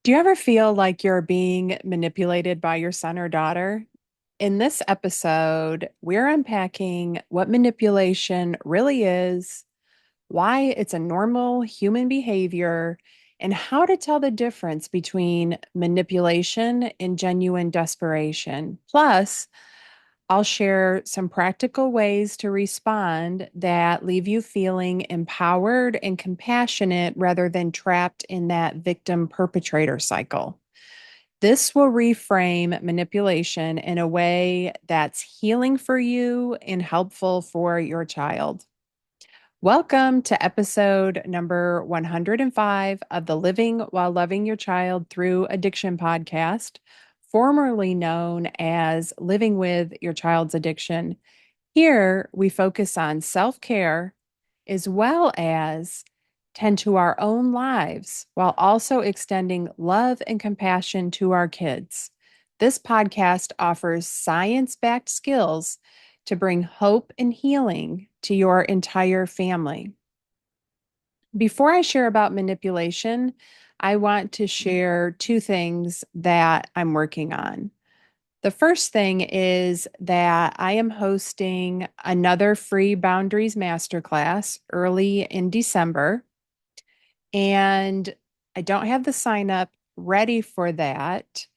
Do you ever feel like you're being manipulated by your son or daughter? In this episode, we're unpacking what manipulation really is, why it's a normal human behavior, and how to tell the difference between manipulation and genuine desperation. Plus, I'll share some practical ways to respond that leave you feeling empowered and compassionate rather than trapped in that victim perpetrator cycle. This will reframe manipulation in a way that's healing for you and helpful for your child. Welcome to episode number 105 of the Living While Loving Your Child Through Addiction podcast, formerly known as Living with Your Child's Addiction. Here, we focus on self care as well as tend to our own lives while also extending love and compassion to our kids. This podcast offers science backed skills to bring hope and healing to your entire family. Before I share about manipulation, I want to share two things that I'm working on. The first thing is that I am hosting another free boundaries masterclass early in December, and I don't have the sign up ready for that.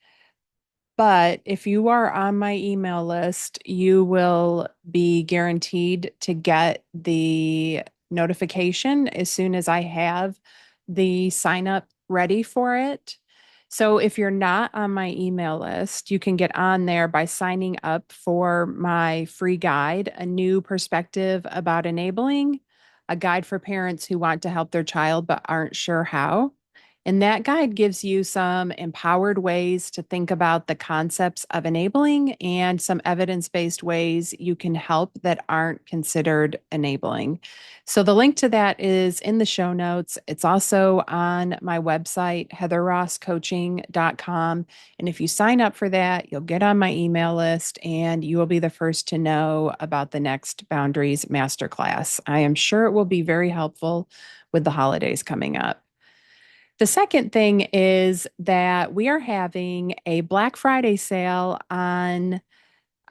But if you are on my email list, you will be guaranteed to get the notification as soon as I have the sign up ready for it. So if you're not on my email list, you can get on there by signing up for my free guide, A New Perspective About Enabling, a guide for parents who want to help their child but aren't sure how. And that guide gives you some empowered ways to think about the concepts of enabling and some evidence based ways you can help that aren't considered enabling. So the link to that is in the show notes. It's also on my website, heatherrosscoaching.com. And if you sign up for that, you'll get on my email list and you will be the first to know about the next Boundaries Masterclass. I am sure it will be very helpful with the holidays coming up. The second thing is that we are having a Black Friday sale on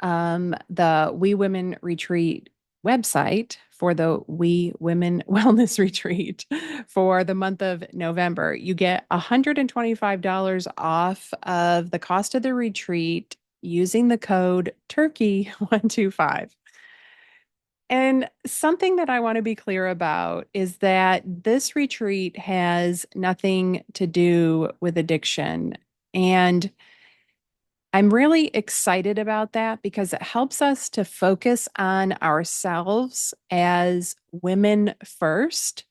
the We Women Retreat website for the We Women Wellness Retreat for the month of November. You get $125 off of the cost of the retreat using the code Turkey125. And something that I want to be clear about is that this retreat has nothing to do with addiction. And I'm really excited about that because it helps us to focus on ourselves as women first.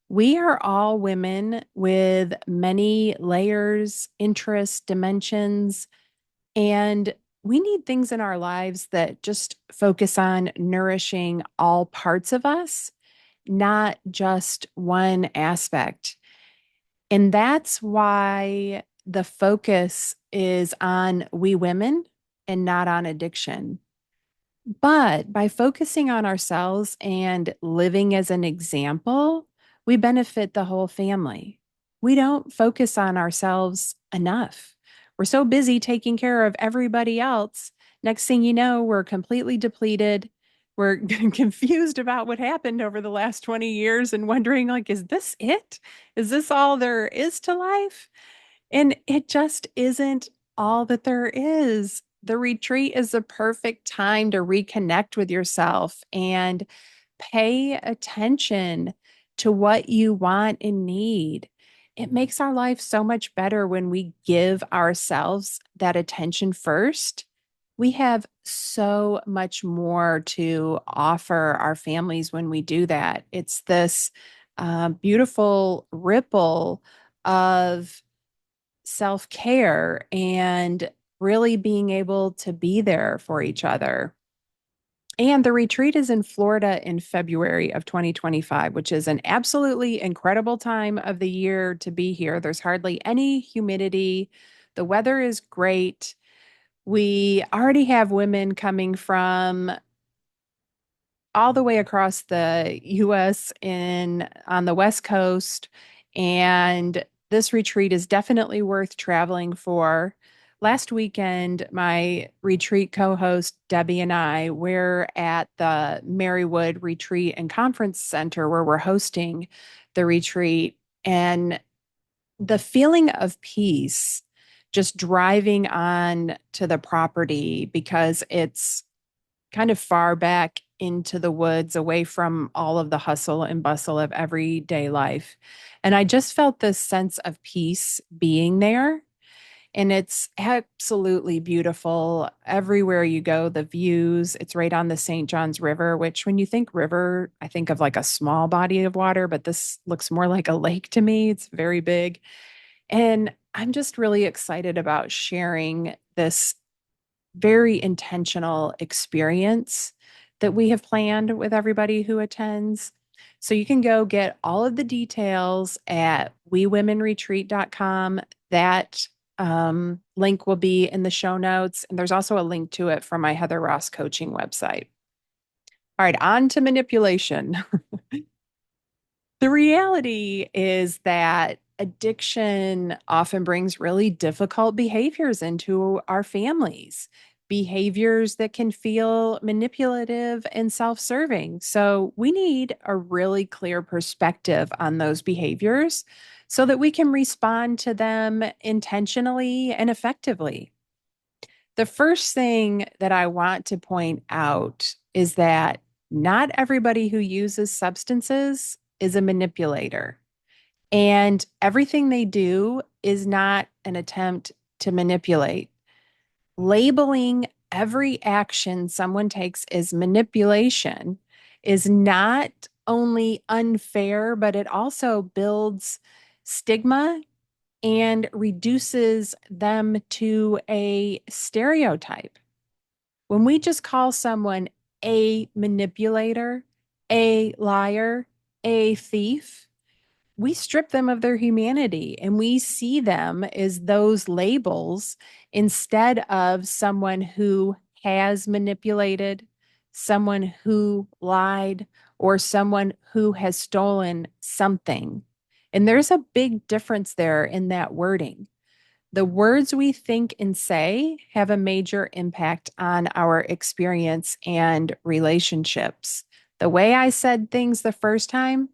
We are all women with many layers, interests, dimensions, and we need things in our lives that just focus on nourishing all parts of us, not just one aspect. And that's why the focus is on we women and not on addiction. But by focusing on ourselves and living as an example, we benefit the whole family. We don't focus on ourselves enough. We're so busy taking care of everybody else. Next thing you know, we're completely depleted. We're confused about what happened over the last 20 years and wondering like is this it? Is this all there is to life? And it just isn't all that there is. The retreat is the perfect time to reconnect with yourself and pay attention to what you want and need. It makes our life so much better when we give ourselves that attention first. We have so much more to offer our families when we do that. It's this beautiful ripple of self care and really being able to be there for each other. And the retreat is in Florida in February of 2025, which is an absolutely incredible time of the year to be here. There's hardly any humidity. The weather is great. We already have women coming from all the way across the US in on the West Coast and This retreat is definitely worth traveling for. Last weekend, my retreat co host, Debbie, and I were at the Marywood Retreat and Conference Center where we're hosting the retreat. And the feeling of peace just driving on to the property because it's kind of far back into the woods away from all of the hustle and bustle of everyday life. And I just felt this sense of peace being there. And it's absolutely beautiful. Everywhere you go, the views, it's right on the St. Johns River, which when you think river, I think of like a small body of water, but this looks more like a lake to me. It's very big. And I'm just really excited about sharing this very intentional experience that we have planned with everybody who attends. So you can go get all of the details at wewomenretreat.com. That link will be in the show notes. And there's also a link to it from my Heather Ross coaching website. All right, on to manipulation. The reality is that addiction often brings really difficult behaviors into our families, behaviors that can feel manipulative and self serving. So, we need a really clear perspective on those behaviors so that we can respond to them intentionally and effectively. The first thing that I want to point out is that not everybody who uses substances is a manipulator. And everything they do is not an attempt to manipulate. Labeling every action someone takes as manipulation is not only unfair, but it also builds stigma and reduces them to a stereotype. When we just call someone a manipulator, a liar, a thief, we strip them of their humanity and we see them as those labels instead of someone who has manipulated, someone who lied, or someone who has stolen something. And there's a big difference there in that wording. The words we think and say have a major impact on our experience and relationships. The way I said things the first time,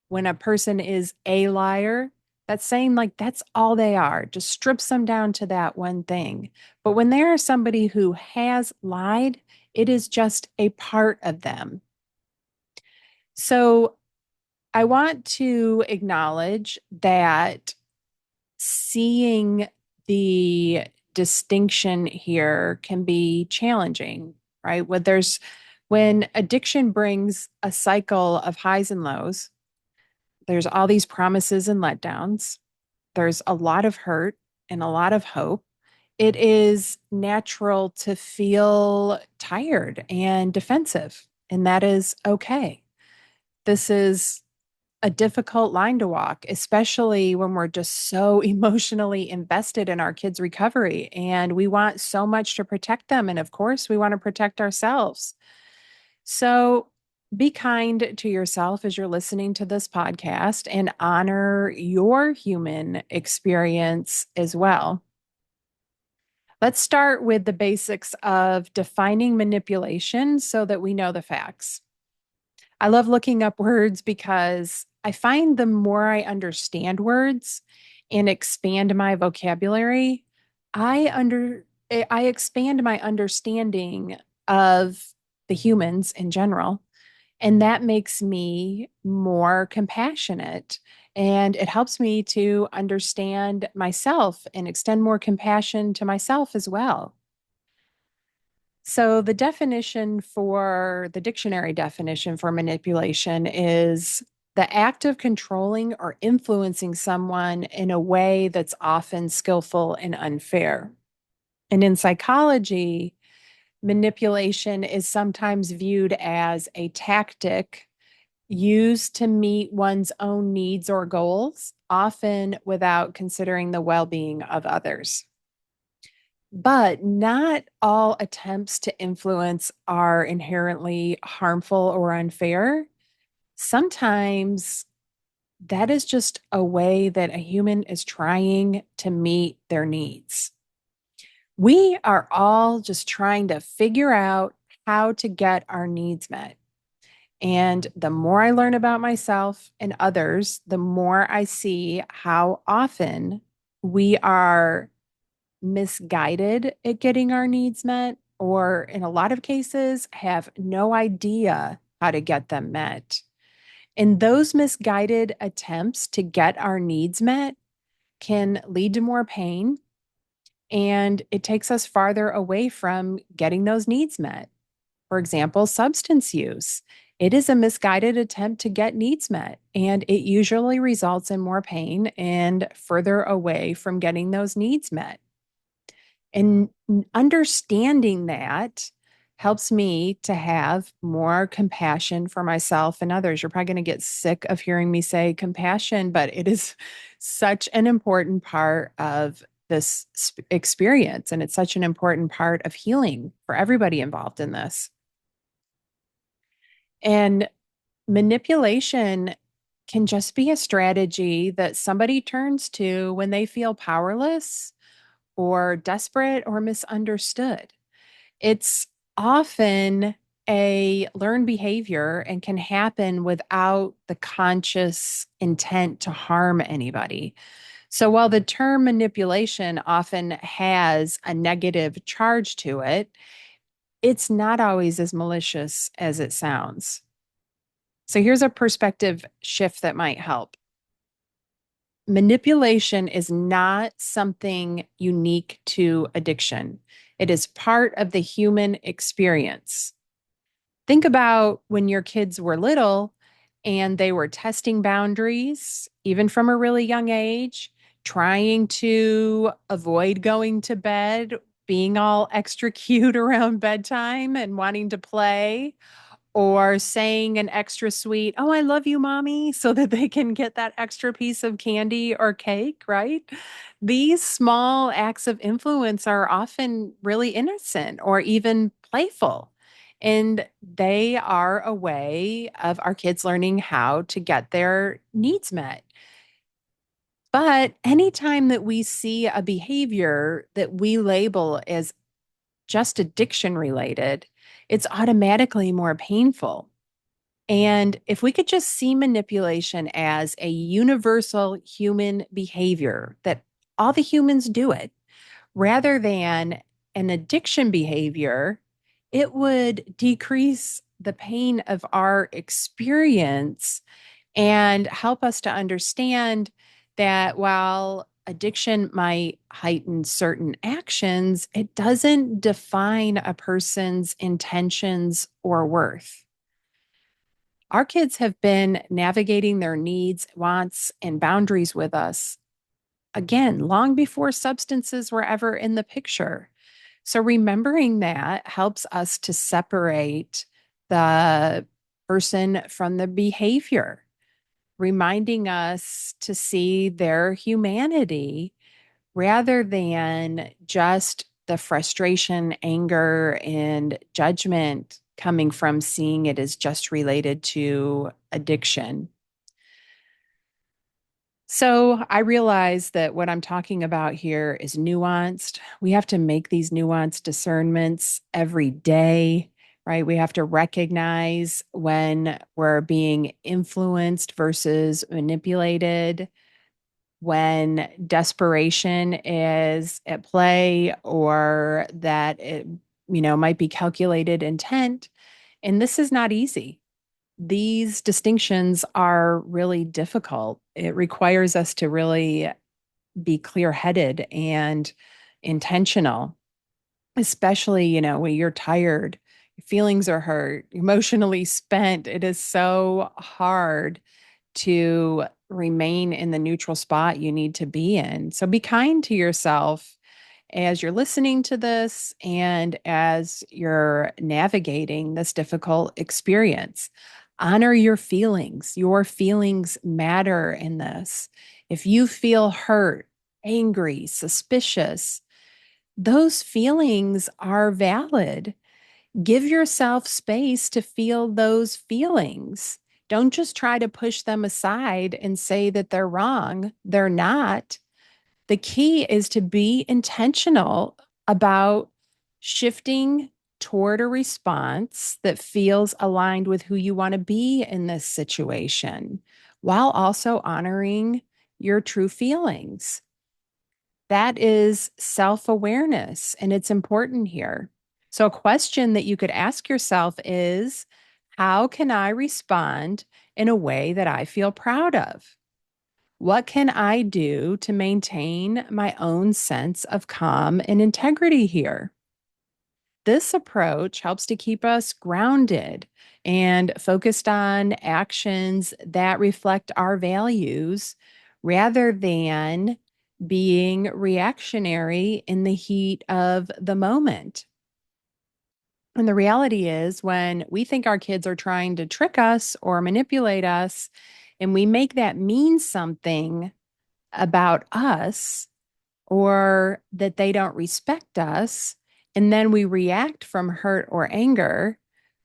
when a person is a liar, that's saying like that's all they are, just strips them down to that one thing. But when they are somebody who has lied, it is just a part of them. So I want to acknowledge that seeing the distinction here can be challenging, right? When addiction brings a cycle of highs and lows, there's all these promises and letdowns. There's a lot of hurt and a lot of hope. It is natural to feel tired and defensive, and that is okay. This is a difficult line to walk, especially when we're just so emotionally invested in our kids' recovery and we want so much to protect them. And of course, we want to protect ourselves. So be kind to yourself as you're listening to this podcast and honor your human experience as well. Let's start with the basics of defining manipulation so that we know the facts. I love looking up words because I find the more I understand words and expand my vocabulary, I expand my understanding of the humans in general. And that makes me more compassionate. And it helps me to understand myself and extend more compassion to myself as well. So, the dictionary definition for manipulation is the act of controlling or influencing someone in a way that's often skillful and unfair. And in psychology, manipulation is sometimes viewed as a tactic used to meet one's own needs or goals, often without considering the well being of others. But not all attempts to influence are inherently harmful or unfair. Sometimes that is just a way that a human is trying to meet their needs. We are all just trying to figure out how to get our needs met. And the more I learn about myself and others, the more I see how often we are misguided at getting our needs met, or in a lot of cases, have no idea how to get them met. And those misguided attempts to get our needs met can lead to more pain, and it takes us farther away from getting those needs met. For example, substance use. It is a misguided attempt to get needs met, and it usually results in more pain and further away from getting those needs met. And understanding that helps me to have more compassion for myself and others. You're probably going to get sick of hearing me say compassion, but it is such an important part of this experience. And it's such an important part of healing for everybody involved in this. And manipulation can just be a strategy that somebody turns to when they feel powerless or desperate or misunderstood. It's often a learned behavior and can happen without the conscious intent to harm anybody. So while the term manipulation often has a negative charge to it, it's not always as malicious as it sounds. So here's a perspective shift that might help. Manipulation is not something unique to addiction. It is part of the human experience. Think about when your kids were little and they were testing boundaries, even from a really young age, trying to avoid going to bed, being all extra cute around bedtime and wanting to play, or saying an extra sweet, oh, I love you, mommy, so that they can get that extra piece of candy or cake, right? These small acts of influence are often really innocent or even playful. And they are a way of our kids learning how to get their needs met. But anytime that we see a behavior that we label as just addiction related, it's automatically more painful. And if we could just see manipulation as a universal human behavior, that all the humans do it, rather than an addiction behavior, it would decrease the pain of our experience and help us to understand that while addiction might heighten certain actions, it doesn't define a person's intentions or worth. Our kids have been navigating their needs, wants, and boundaries with us, again, long before substances were ever in the picture. So, remembering that helps us to separate the person from the behavior, reminding us to see their humanity rather than just the frustration, anger, and judgment coming from seeing it as just related to addiction. So I realize that what I'm talking about here is nuanced. We have to make these nuanced discernments every day, right? We have to recognize when we're being influenced versus manipulated, when desperation is at play, or that it might be calculated intent. And this is not easy. These distinctions are really difficult. It requires us to really be clear-headed and intentional, especially when you're tired, your feelings are hurt, emotionally spent. It is so hard to remain in the neutral spot you need to be in. So be kind to yourself as you're listening to this and as you're navigating this difficult experience. Honor your feelings. Your feelings matter in this. If you feel hurt, angry, suspicious, those feelings are valid. Give yourself space to feel those feelings. Don't just try to push them aside and say that they're wrong. They're not. The key is to be intentional about shifting toward a response that feels aligned with who you want to be in this situation, while also honoring your true feelings. That is self awareness, and it's important here. So, a question that you could ask yourself is, how can I respond in a way that I feel proud of? What can I do to maintain my own sense of calm and integrity here? This approach helps to keep us grounded and focused on actions that reflect our values rather than being reactionary in the heat of the moment. And the reality is, when we think our kids are trying to trick us or manipulate us, and we make that mean something about us, or that they don't respect us, and then we react from hurt or anger,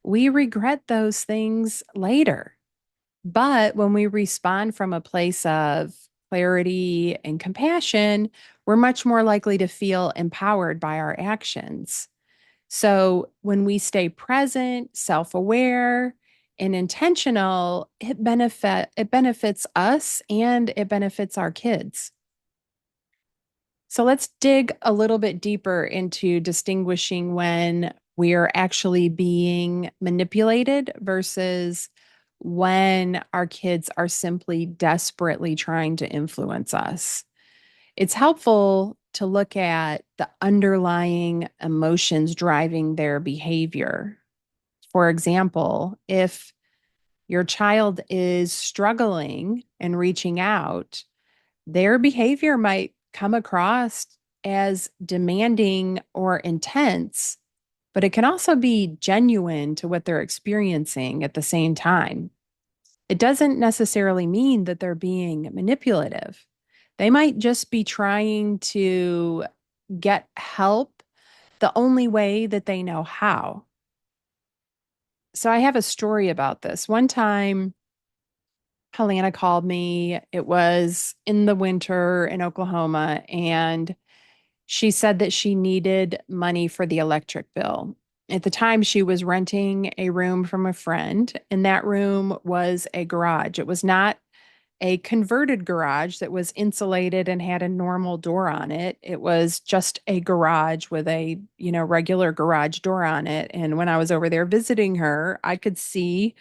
we regret those things later. But when we respond from a place of clarity and compassion, we're much more likely to feel empowered by our actions. So when we stay present, self-aware, and intentional, it benefits us and it benefits our kids. So let's dig a little bit deeper into distinguishing when we are actually being manipulated versus when our kids are simply desperately trying to influence us. It's helpful to look at the underlying emotions driving their behavior. For example, if your child is struggling and reaching out, their behavior might come across as demanding or intense, but it can also be genuine to what they're experiencing at the same time. It doesn't necessarily mean that they're being manipulative. They might just be trying to get help the only way that they know how. So I have a story about this. One time, Helena called me. It was in the winter in Oklahoma, and she said that she needed money for the electric bill. At the time, she was renting a room from a friend, and that room was a garage. It was not a converted garage that was insulated and had a normal door on it. It was just a garage with a, regular garage door on it. And when I was over there visiting her, I could see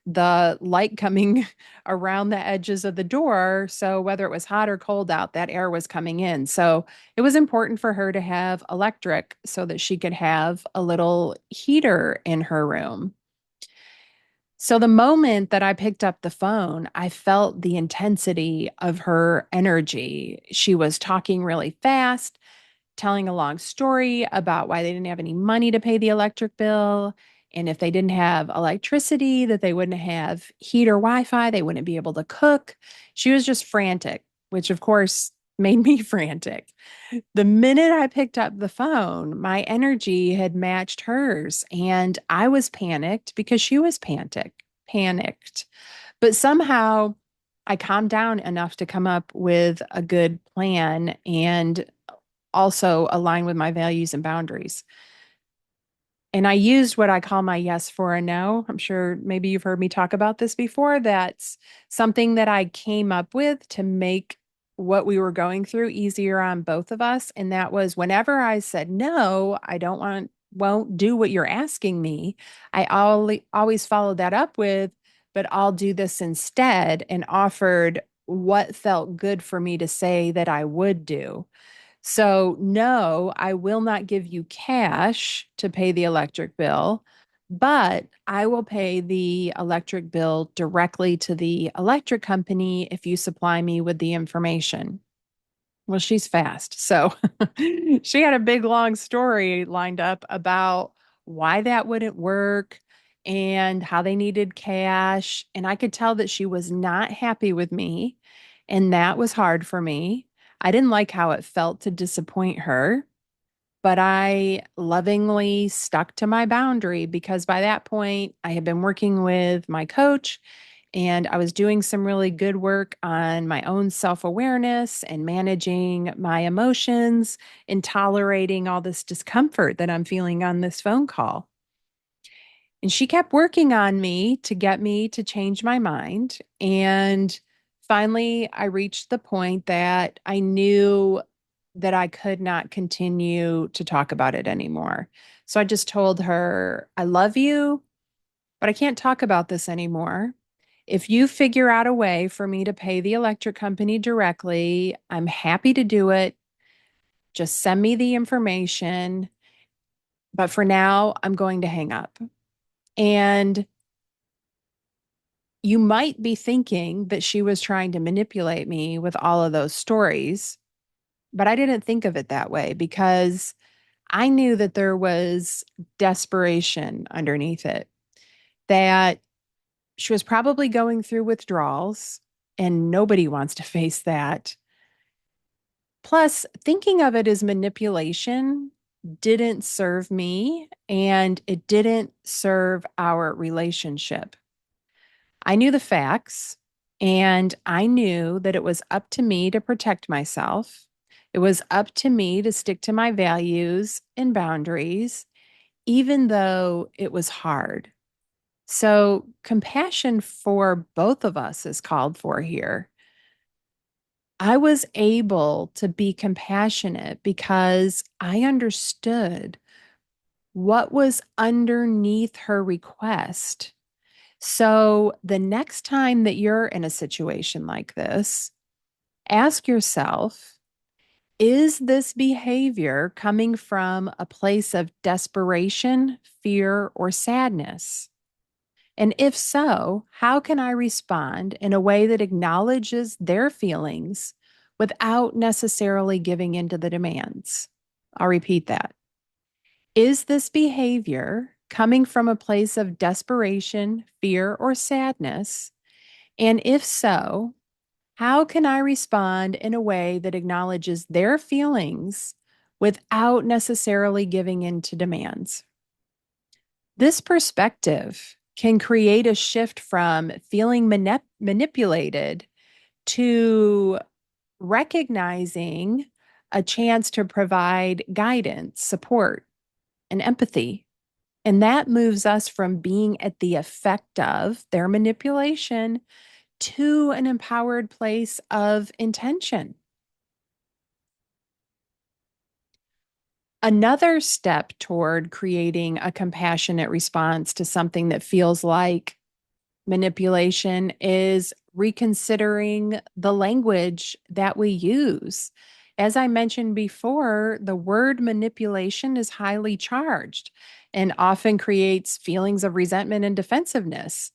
the light coming around the edges of the door. So whether it was hot or cold out, that air was coming in. So it was important for her to have electric so that she could have a little heater in her room. So the moment that I picked up the phone, I felt the intensity of her energy. She was talking really fast, telling a long story about why they didn't have any money to pay the electric bill. And if they didn't have electricity, that they wouldn't have heat or Wi-Fi, they wouldn't be able to cook. She was just frantic, which of course made me frantic. The minute I picked up the phone, my energy had matched hers, and I was panicked because she was panicked. But somehow I calmed down enough to come up with a good plan and also align with my values and boundaries. And I used what I call my yes for a no. I'm sure maybe you've heard me talk about this before. That's something that I came up with to make what we were going through easier on both of us. And that was, whenever I said, no, I don't want, won't do what you're asking me, I always followed that up with, but I'll do this instead, and offered what felt good for me to say that I would do. So, no, I will not give you cash to pay the electric bill, but I will pay the electric bill directly to the electric company if you supply me with the information. Well, she's fast. So she had a big, long story lined up about why that wouldn't work and how they needed cash. And I could tell that she was not happy with me. And that was hard for me. I didn't like how it felt to disappoint her, but I lovingly stuck to my boundary because by that point, I had been working with my coach and I was doing some really good work on my own self awareness and managing my emotions and tolerating all this discomfort that I'm feeling on this phone call. And she kept working on me to get me to change my mind. And finally, I reached the point that I knew that I could not continue to talk about it anymore. So I just told her, I love you, but I can't talk about this anymore. If you figure out a way for me to pay the electric company directly, I'm happy to do it. Just send me the information. But for now, I'm going to hang up. And you might be thinking that she was trying to manipulate me with all of those stories, but I didn't think of it that way because I knew that there was desperation underneath it, that she was probably going through withdrawals, and nobody wants to face that. Plus, thinking of it as manipulation didn't serve me and it didn't serve our relationship. I knew the facts and I knew that it was up to me to protect myself. It was up to me to stick to my values and boundaries, even though it was hard. So, compassion for both of us is called for here. I was able to be compassionate because I understood what was underneath her request. So, the next time that you're in a situation like this, ask yourself, is this behavior coming from a place of desperation, fear, or sadness? And if so, how can I respond in a way that acknowledges their feelings without necessarily giving into the demands? I'll repeat that. Is this behavior coming from a place of desperation, fear, or sadness? And if so, how can I respond in a way that acknowledges their feelings without necessarily giving in to demands? This perspective can create a shift from feeling manipulated to recognizing a chance to provide guidance, support, and empathy. And that moves us from being at the effect of their manipulation to an empowered place of intention. Another step toward creating a compassionate response to something that feels like manipulation is reconsidering the language that we use. As I mentioned before, the word manipulation is highly charged and often creates feelings of resentment and defensiveness.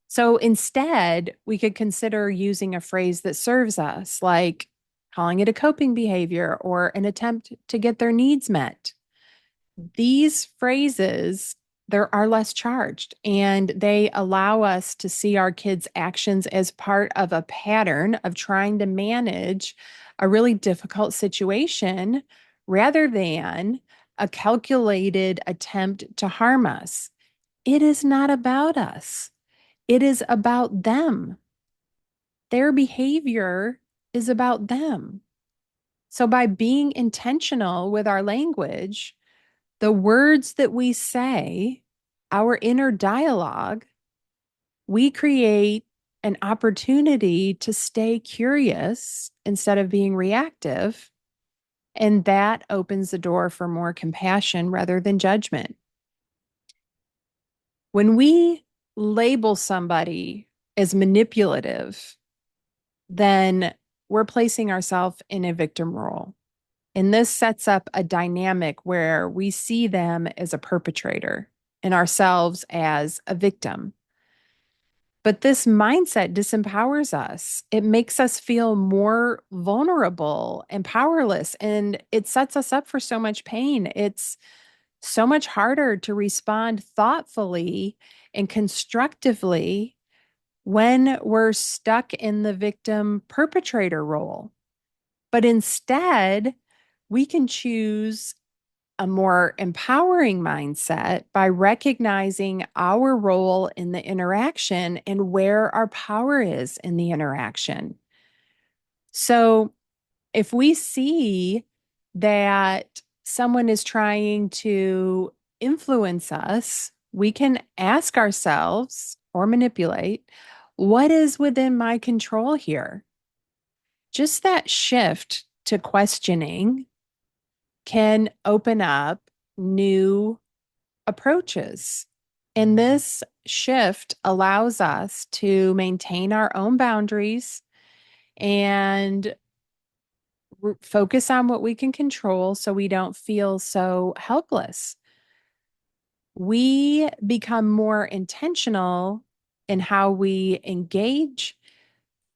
So instead, we could consider using a phrase that serves us, like calling it a coping behavior or an attempt to get their needs met. These phrases there are less charged and they allow us to see our kids' actions as part of a pattern of trying to manage a really difficult situation rather than a calculated attempt to harm us. It is not about us. It is about them. Their behavior is about them. So, by being intentional with our language, the words that we say, our inner dialogue, we create an opportunity to stay curious instead of being reactive. And that opens the door for more compassion rather than judgment. When we label somebody as manipulative, then we're placing ourselves in a victim role. And this sets up a dynamic where we see them as a perpetrator and ourselves as a victim. But this mindset disempowers us. It makes us feel more vulnerable and powerless, and it sets us up for so much pain. It's so much harder to respond thoughtfully and constructively when we're stuck in the victim perpetrator role. But instead, we can choose a more empowering mindset by recognizing our role in the interaction and where our power is in the interaction. So if we see that someone is trying to influence us, we can ask ourselves or manipulate, what is within my control here? Just that shift to questioning can open up new approaches. And this shift allows us to maintain our own boundaries and focus on what we can control so we don't feel so helpless. We become more intentional in how we engage,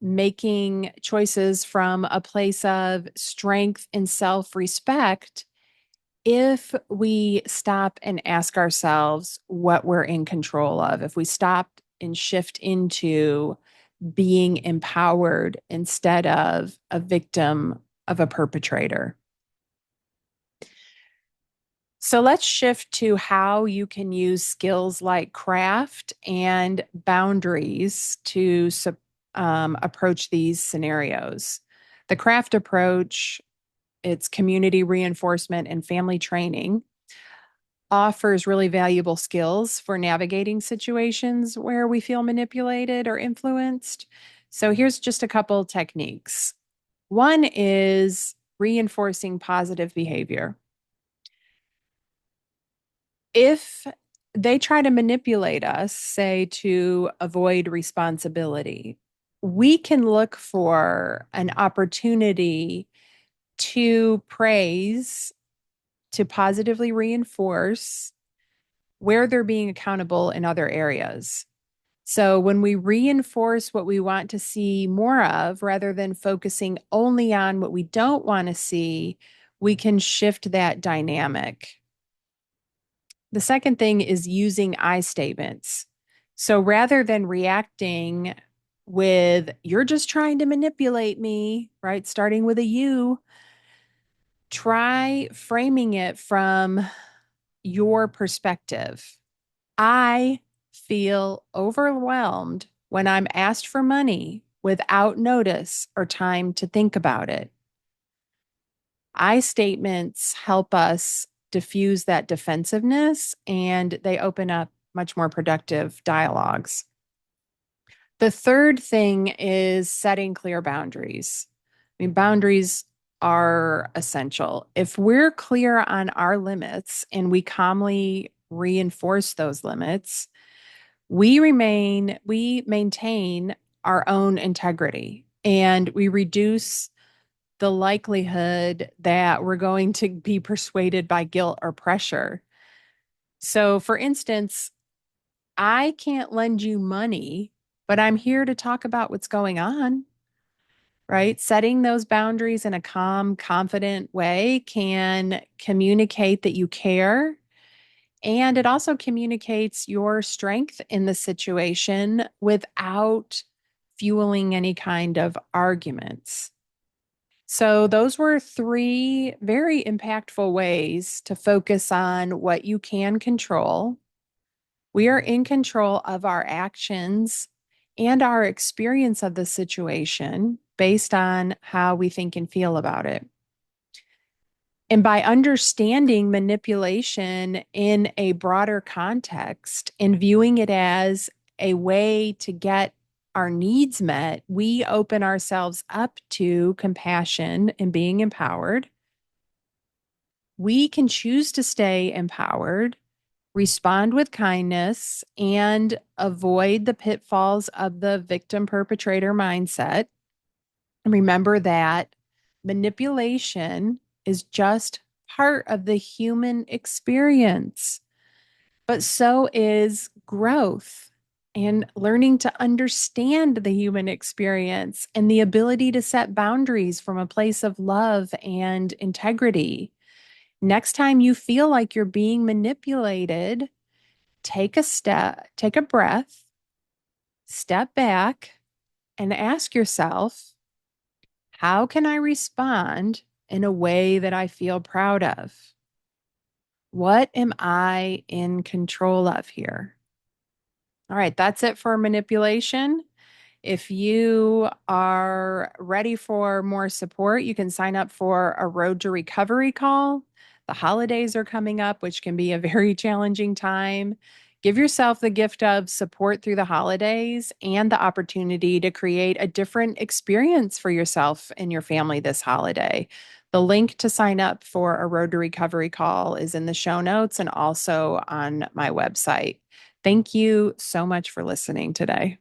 making choices from a place of strength and self respect if we stop and ask ourselves what we're in control of, if we stop and shift into being empowered instead of a victim of a perpetrator. So let's shift to how you can use skills like craft and boundaries to approach these scenarios. The craft approach, it's community reinforcement and family training, offers really valuable skills for navigating situations where we feel manipulated or influenced. So here's just a couple techniques. One is reinforcing positive behavior. If they try to manipulate us, say to avoid responsibility, we can look for an opportunity to praise, to positively reinforce where they're being accountable in other areas. So when we reinforce what we want to see more of, rather than focusing only on what we don't want to see, we can shift that dynamic. The second thing is using I statements. So rather than reacting with, you're just trying to manipulate me, right? Starting with a you, try framing it from your perspective. I feel overwhelmed when I'm asked for money without notice or time to think about it. I statements help us diffuse that defensiveness and they open up much more productive dialogues. The third thing is setting clear boundaries. I mean, boundaries are essential. If we're clear on our limits and we calmly reinforce those limits, we maintain our own integrity and we reduce the likelihood that we're going to be persuaded by guilt or pressure. So, for instance, I can't lend you money, but I'm here to talk about what's going on, right? Setting those boundaries in a calm, confident way can communicate that you care. And it also communicates your strength in the situation without fueling any kind of arguments. So, those were three very impactful ways to focus on what you can control. We are in control of our actions and our experience of the situation based on how we think and feel about it. And by understanding manipulation in a broader context and viewing it as a way to get our needs met, we open ourselves up to compassion and being empowered. We can choose to stay empowered, respond with kindness, and avoid the pitfalls of the victim perpetrator mindset. Remember that manipulation is just part of the human experience, but so is growth and learning to understand the human experience and the ability to set boundaries from a place of love and integrity. Next time you feel like you're being manipulated, take a step, take a breath, step back, and ask yourself, how can I respond in a way that I feel proud of? What am I in control of here? All right, that's it for manipulation. If you are ready for more support, you can sign up for a road to recovery call. The holidays are coming up, which can be a very challenging time. Give yourself the gift of support through the holidays and the opportunity to create a different experience for yourself and your family this holiday. The link to sign up for a road to recovery call is in the show notes and also on my website. Thank you so much for listening today.